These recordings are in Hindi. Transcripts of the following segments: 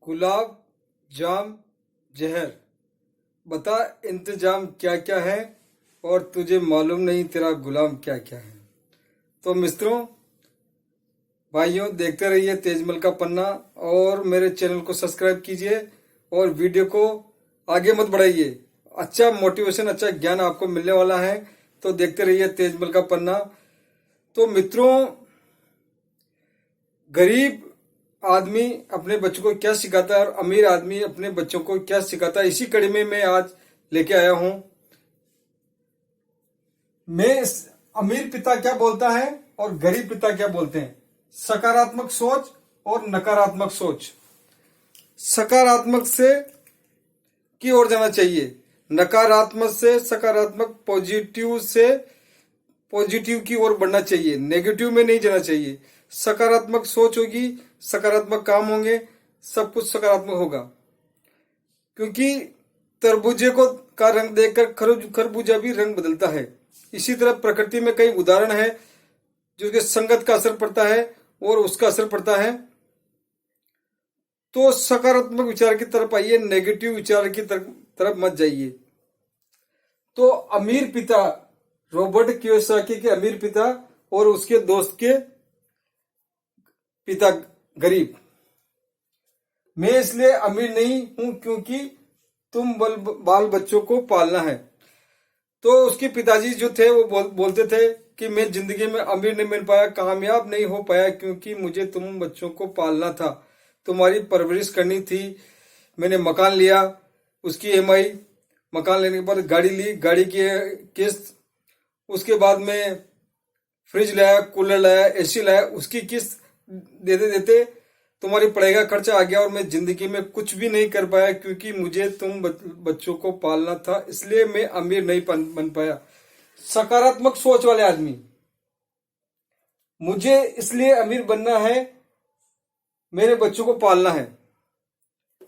गुलाब जाम जहर, बता इंतजाम क्या क्या है और तुझे मालूम नहीं तेरा गुलाम क्या क्या है। तो मित्रों, भाइयों, देखते रहिए तेजमल का पन्ना और मेरे चैनल को सब्सक्राइब कीजिए और वीडियो को आगे मत बढ़ाइए। अच्छा मोटिवेशन, अच्छा ज्ञान आपको मिलने वाला है, तो देखते रहिए तेजमल का पन्ना। तो मित्रों, गरीब आदमी अपने बच्चों को क्या सिखाता है और अमीर आदमी अपने बच्चों को क्या सिखाता है, इसी कड़ी में मैं आज लेके आया हूं। अमीर पिता क्या बोलता है और गरीब पिता क्या बोलते हैं। सकारात्मक सोच और नकारात्मक सोच। सकारात्मक से की ओर जाना चाहिए, नकारात्मक से सकारात्मक, पॉजिटिव से पॉजिटिव की ओर बढ़ना चाहिए, नेगेटिव में नहीं जाना चाहिए। सकारात्मक सोच होगी, सकारात्मक काम होंगे, सब कुछ सकारात्मक होगा। क्योंकि तरबूजे को का रंग देखकर खरबूजा भी रंग बदलता है। इसी तरह प्रकृति में कई उदाहरण है जिसके संगत का असर पड़ता है और उसका असर पड़ता है। तो सकारात्मक विचार की तरफ आइए, नेगेटिव विचार की तरफ मत जाइए। तो अमीर पिता, रॉबर्ट कियोसाकी के अमीर पिता और उसके दोस्त के पिता गरीब। मैं इसलिए अमीर नहीं हूं क्योंकि तुम बाल बच्चों को पालना है। तो उसके पिताजी जो थे वो बोलते थे कि मैं जिंदगी में अमीर नहीं बन पाया, कामयाब नहीं हो पाया क्योंकि मुझे तुम बच्चों को पालना था, तुम्हारी परवरिश करनी थी। मैंने मकान लिया, उसकी ईएमआई, मकान लेने के बाद गाड़ी ली, गाड़ी की किस्त, उसके बाद में फ्रिज लाया, कूलर लाया, एसी लाया, उसकी किस्त देते देते तुम्हारी पढ़ाई का खर्चा आ गया और मैं जिंदगी में कुछ भी नहीं कर पाया क्योंकि मुझे तुम बच्चों को पालना था, इसलिए मैं अमीर नहीं बन पाया। सकारात्मक सोच वाले आदमी, मुझे इसलिए अमीर बनना है, मेरे बच्चों को पालना है।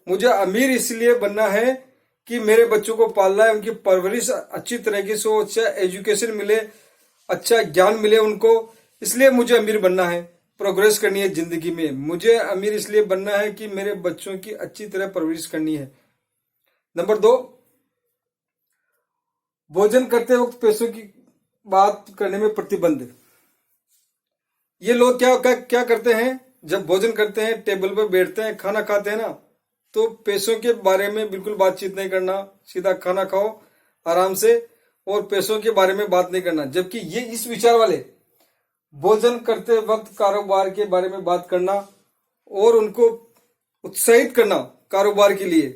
मुझे अमीर इसलिए बनना है कि मेरे बच्चों को पालना है, उनकी परवरिश अच्छी तरीके से हो, अच्छा एजुकेशन मिले, अच्छा ज्ञान मिले उनको, इसलिए मुझे अमीर बनना है। प्रोग्रेस करनी है जिंदगी में। मुझे अमीर इसलिए बनना है कि मेरे बच्चों की अच्छी तरह परवरिश करनी है। नंबर 2, भोजन करते वक्त पैसों की बात करने में प्रतिबंध। ये लोग क्या करते हैं, जब भोजन करते हैं, टेबल पर बैठते हैं, खाना खाते हैं ना, तो पैसों के बारे में बिल्कुल बातचीत नहीं करना, सीधा खाना खाओ आराम से और पैसों के बारे में बात नहीं करना। जबकि ये इस विचार वाले भोजन करते वक्त कारोबार के बारे में बात करना और उनको उत्साहित करना कारोबार के लिए।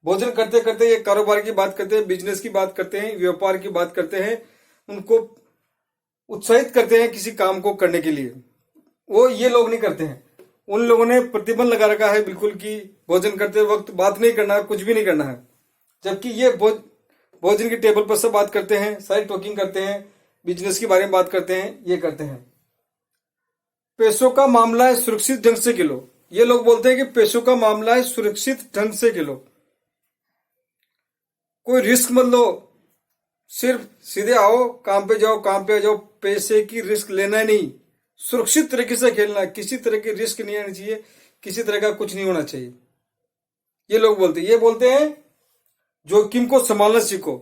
भोजन करते करते ये कारोबार की बात करते हैं, बिजनेस की बात करते हैं, व्यापार की बात करते हैं, उनको उत्साहित करते हैं किसी काम को करने के लिए। वो ये लोग नहीं करते हैं। उन लोगों ने प्रतिबंध लगा रखा है बिल्कुल कि भोजन करते वक्त बात नहीं करना है, कुछ भी नहीं करना है। जबकि ये भोजन की टेबल पर सब बात करते हैं, सारी टॉकिंग करते हैं, बिजनेस के बारे में बात करते हैं, ये करते हैं। पैसों का मामला है, सुरक्षित ढंग से खेलो। ये लोग बोलते हैं कि पैसों का मामला है, सुरक्षित ढंग से खेलो, कोई रिस्क मत लो, सिर्फ सीधे आओ, काम पे जाओ, काम पे आ जाओ, पैसे की रिस्क लेना नहीं, सुरक्षित तरीके से खेलना, किसी तरह की रिस्क नहीं आनी चाहिए, किसी तरह का कुछ नहीं होना चाहिए। ये लोग बोलते हैं जोखिम को संभालना सीखो।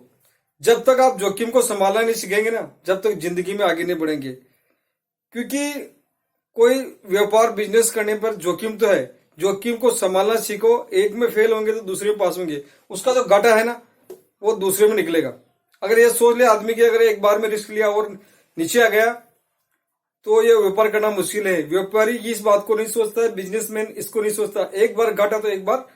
जब तक आप जोखिम को संभालना नहीं सीखेंगे ना, जब तक जिंदगी में आगे नहीं बढ़ेंगे। क्योंकि कोई व्यापार बिजनेस करने पर जोखिम तो है, जोखिम को संभालना सीखो। एक में फेल होंगे तो दूसरे में पास होंगे, उसका जो घाटा है ना वो दूसरे में निकलेगा। अगर ये सोच ले आदमी कि अगर एक बार में रिस्क लिया और नीचे आ गया तो ये व्यापार करना मुश्किल है। व्यापारी इस बात को नहीं सोचता है, बिजनेसमैन इसको नहीं सोचता, एक बार घाटा तो एक बार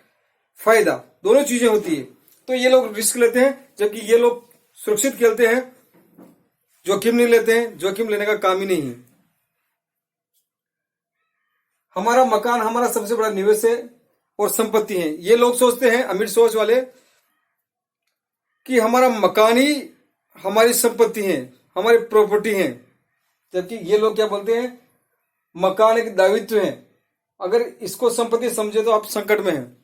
फायदा, दोनों चीजें होती है। तो ये लोग रिस्क लेते हैं, जबकि ये लोग सुरक्षित खेलते हैं, जोखिम नहीं लेते हैं, जोखिम लेने का काम ही नहीं है। हमारा मकान हमारा सबसे बड़ा निवेश है और संपत्ति है। ये लोग सोचते हैं, अमीर सोच वाले, कि हमारा मकान ही हमारी संपत्ति है, हमारी प्रॉपर्टी है। जबकि ये लोग क्या बोलते हैं, मकान एक दायित्व है, अगर इसको संपत्ति समझे तो आप संकट में हैं।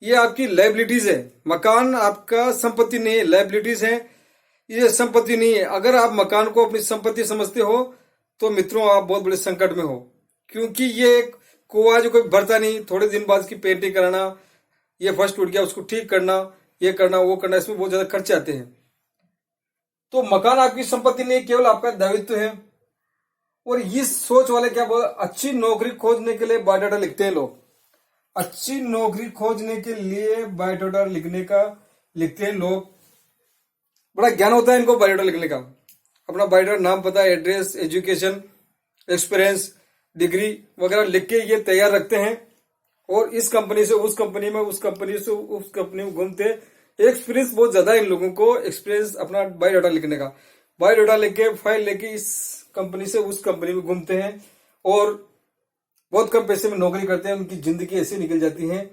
ये आपकी लायबिलिटीज है, मकान आपका संपत्ति नहीं है, लायबिलिटीज है, ये संपत्ति नहीं है। अगर आप मकान को अपनी संपत्ति समझते हो तो मित्रों आप बहुत बड़े संकट में हो, क्योंकि ये एक कुआं जो कोई भरता नहीं, थोड़े दिन बाद उसकी पेंटिंग कराना, ये फर्स्ट टूट गया उसको ठीक करना, ये करना वो करना, इसमें बहुत ज्यादा खर्चे आते हैं। तो मकान आपकी संपत्ति नहीं, केवल आपका दायित्व है। और इस सोच वाले क्या बोल, अच्छी नौकरी खोजने के लिए बायोडाटा लिखते हैं लोग। अच्छी नौकरी खोजने के लिए बायोडाटा लिखते हैं लोग। बड़ा ज्ञान होता है इनको बायोडाटा लिखने का। अपना बायोडाटा, नाम, पता, एड्रेस, एजुकेशन, एक्सपीरियंस, डिग्री वगैरह लिख के ये तैयार रखते हैं। और इस कंपनी से उस कंपनी में, उस कंपनी से उस कंपनी में घूमते। एक्सपीरियंस बहुत ज्यादा है इन लोगों को, एक्सपीरियंस अपना बायोडाटा लिखने का। बायोडाटा लेके, फाइल लेके इस कंपनी से उस कंपनी में घूमते हैं और बहुत कम पैसे में नौकरी करते हैं। उनकी जिंदगी ऐसी निकल जाती है।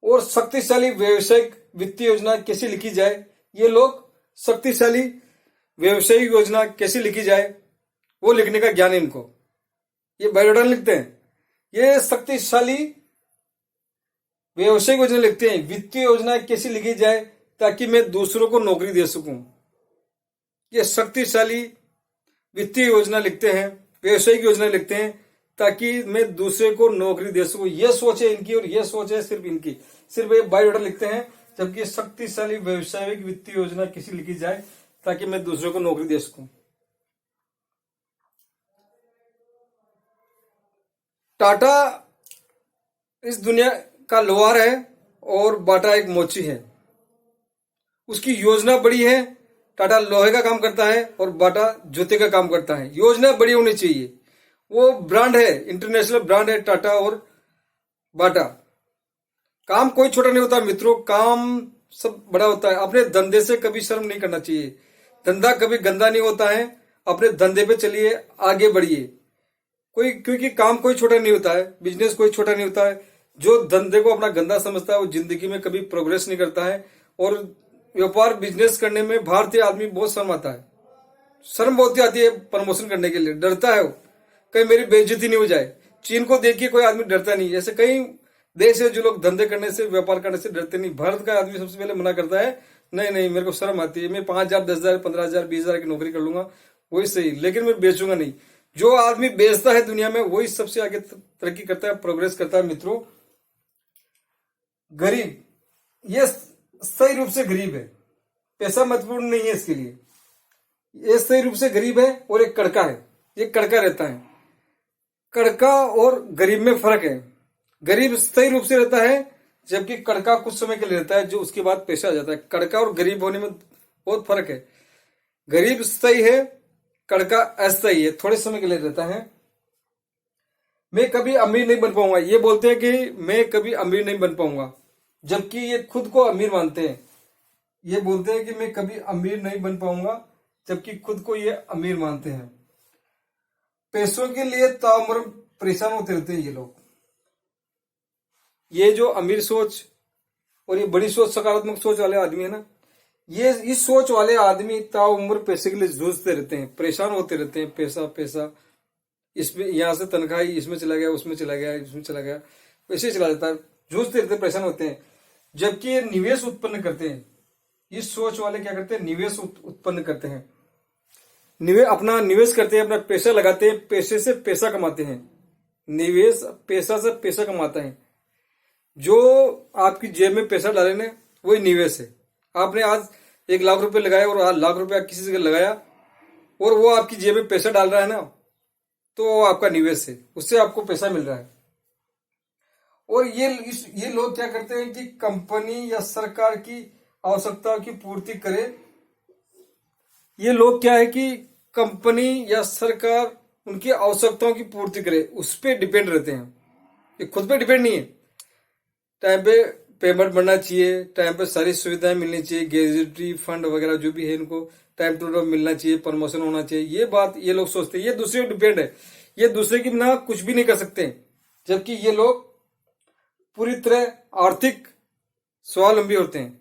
और शक्तिशाली व्यवसायिक वित्तीय योजना कैसे लिखी जाए, ये लोग शक्तिशाली व्यवसायिक योजना कैसे लिखी जाए वो लिखने का ज्ञान है इनको। ये बायोडाटा लिखते हैं, ये शक्तिशाली व्यवसायिक योजना लिखते हैं। वित्तीय योजना कैसे लिखी जाए ताकि मैं दूसरों को नौकरी दे सकूं, ये शक्तिशाली वित्तीय योजना लिखते हैं, व्यवसायिक योजना लिखते हैं ताकि मैं दूसरे को नौकरी दे सकूं। ये सोच है इनकी और ये सोच है सिर्फ इनकी। सिर्फ ये बायोडाटा लिखते हैं, जबकि शक्तिशाली व्यवसायिक वित्तीय योजना कैसे लिखी जाए ताकि मैं दूसरों को नौकरी दे सकूं। टाटा इस दुनिया का लोहार है और बाटा एक मोची है। उसकी योजना बड़ी है। टाटा लोहे का काम करता है और बाटा जूते का काम करता है। योजना बड़ी होनी चाहिए। वो ब्रांड है, इंटरनेशनल ब्रांड है टाटा और बाटा। काम कोई छोटा नहीं होता मित्रों, काम सब बड़ा होता है। अपने धंधे से कभी शर्म नहीं करना चाहिए। धंधा कभी गंदा नहीं होता है। अपने धंधे पे चलिए, आगे बढ़िए। क्योंकि काम कोई छोटा नहीं होता है, बिजनेस कोई छोटा नहीं होता है। जो धंधे को अपना गंदा समझता है वो जिंदगी में कभी प्रोग्रेस नहीं करता है। और व्यापार बिजनेस करने में भारतीय आदमी बहुत शर्म आता है। शर्म बहुत आती है प्रमोशन करने के लिए, डरता है वो, कहीं मेरी बेइज्जती नहीं हो जाए। चीन को देखिए, कोई आदमी डरता नहीं। ऐसे कई देश है जो लोग धंधे करने से, व्यापार करने से डरते नहीं। भारत का आदमी सबसे पहले मना करता है, नहीं नहीं मेरे को शर्म आती है, मैं 5,000, 10,000, 15,000, 20,000 की नौकरी कर लूंगा, वही सही, लेकिन मैं बेचूंगा नहीं। जो आदमी बेचता है दुनिया में वही सबसे आगे तरक्की करता है, प्रोग्रेस करता है। मित्रों, गरीब, ये सही रूप से गरीब है, पैसा महत्वपूर्ण नहीं है इसके लिए। ये सही रूप से गरीब है। और एक कड़का है, ये कड़का रहता है। कड़का और गरीब में फर्क है। गरीब सही रूप से रहता है, जबकि कड़का कुछ समय के लिए रहता है, जो उसके बाद पैसा आ जाता है। कड़का और गरीब होने में बहुत फर्क है। गरीब सही है, कड़का अस्थायी है, थोड़े समय के लिए रहता है। मैं कभी अमीर नहीं बन पाऊंगा, ये बोलते हैं कि मैं कभी अमीर नहीं बन पाऊंगा, जबकि ये खुद को अमीर मानते हैं। ये बोलते हैं कि मैं कभी अमीर नहीं बन पाऊंगा, जबकि खुद को ये अमीर मानते हैं। पैसों के लिए ताउम्र परेशान होते रहते हैं ये लोग। ये जो अमीर सोच और ये बड़ी सोच, सकारात्मक सोच वाले आदमी है ना, ये इस सोच वाले आदमी ताउम्र पैसे के लिए जूझते रहते हैं, परेशान होते रहते हैं। पैसा पैसा, इसमें यहां से तनख्वाह इसमें चला गया, उसमें चला गया, इसमें चला गया, पैसे चला जाता है, जूझते रहते हैं, परेशान होते हैं। जबकि ये निवेश उत्पन्न करते हैं। इस सोच वाले क्या करते हैं, निवेश उत्पन्न करते हैं। अपना निवेश करते हैं, अपना पैसा लगाते हैं, पैसे से पैसा कमाते हैं। निवेश पैसा से पैसा कमाता है। जो आपकी जेब में पैसा डाले ना, वही निवेश है। आपने आज 1 लाख रुपए लगाया और आज लाख रुपया किसी जगह लगाया और वो आपकी जेब में पैसा डाल रहा है ना, तो वो आपका निवेश है, उससे आपको पैसा मिल रहा है। और ये लोग क्या करते हैं कि कंपनी या सरकार की आवश्यकताओं की पूर्ति करे। ये लोग क्या है कि कंपनी या सरकार उनकी आवश्यकताओं की पूर्ति करे, उस पर डिपेंड रहते हैं। ये खुद पे डिपेंड नहीं है। टाइम पे पेमेंट बढ़ना चाहिए, टाइम पे सारी सुविधाएं मिलनी चाहिए, ग्रेजुएटी फंड वगैरह जो भी है इनको टाइम टू टाइम मिलना चाहिए, प्रमोशन होना चाहिए। ये बात ये लोग सोचते हैं। ये दूसरे पर डिपेंड है, ये दूसरे की बिना कुछ भी नहीं कर सकते। जबकि ये लोग पूरी तरह आर्थिक स्वावलंबी होते हैं,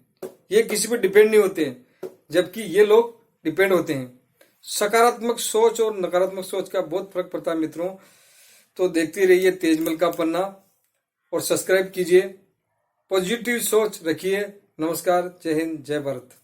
ये किसी पर डिपेंड नहीं होते हैं, जबकि ये लोग डिपेंड होते हैं। सकारात्मक सोच और नकारात्मक सोच का बहुत फर्क पड़ता है मित्रों। तो देखते रहिए तेजमल का पन्ना और सब्सक्राइब कीजिए। पॉजिटिव सोच रखिए। नमस्कार, जय हिंद, जय भारत।